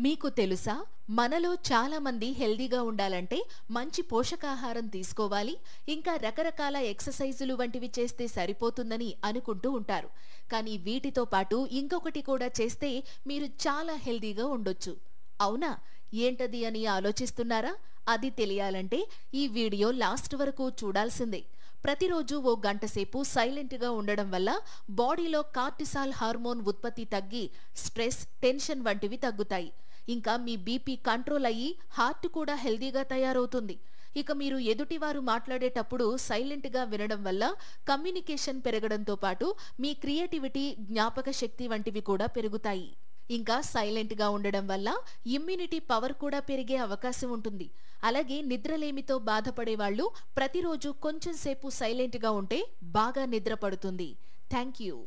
మీకు తెలుసా, మనలో చాలా మంది హెల్దీగా ఉండాలంటే మంచి పోషకాహారం తీసుకోవాలి, ఇంకా రకరకాల ఎక్సర్సైజులు వంటివి చేస్తే సరిపోతుందని అనుకుంటూ ఉంటారు. కానీ వీటితో పాటు ఇంకొకటి కూడా చేస్తే మీరు చాలా హెల్దీగా ఉండొచ్చు. అవునా? ఏంటది అని ఆలోచిస్తున్నారా? అది తెలియాలంటే ఈ వీడియో లాస్ట్ వరకు చూడాల్సిందే. ప్రతిరోజు ఓ గంట సేపు సైలెంట్గా ఉండడం వల్ల బాడీలో కార్టిసాల్ హార్మోన్ ఉత్పత్తి తగ్గి స్ట్రెస్, టెన్షన్ వంటివి తగ్గుతాయి. ఇంకా మీ బీపీ కంట్రోల్ అయ్యి హార్ట్ కూడా హెల్దీగా తయారవుతుంది. ఇక మీరు ఎదుటివారు మాట్లాడేటప్పుడు సైలెంట్గా వినడం వల్ల కమ్యూనికేషన్ పెరగడంతో పాటు మీ క్రియేటివిటీ, జ్ఞాపక శక్తి వంటివి కూడా పెరుగుతాయి. ఇంకా సైలెంట్గా ఉండడం వల్ల ఇమ్యూనిటీ పవర్ కూడా పెరిగే అవకాశం ఉంటుంది. అలాగే నిద్రలేమితో బాధపడే వాళ్ళు ప్రతిరోజు కొంచెం సేపు సైలెంట్గా ఉంటే బాగా నిద్ర పడుతుంది. Thank you.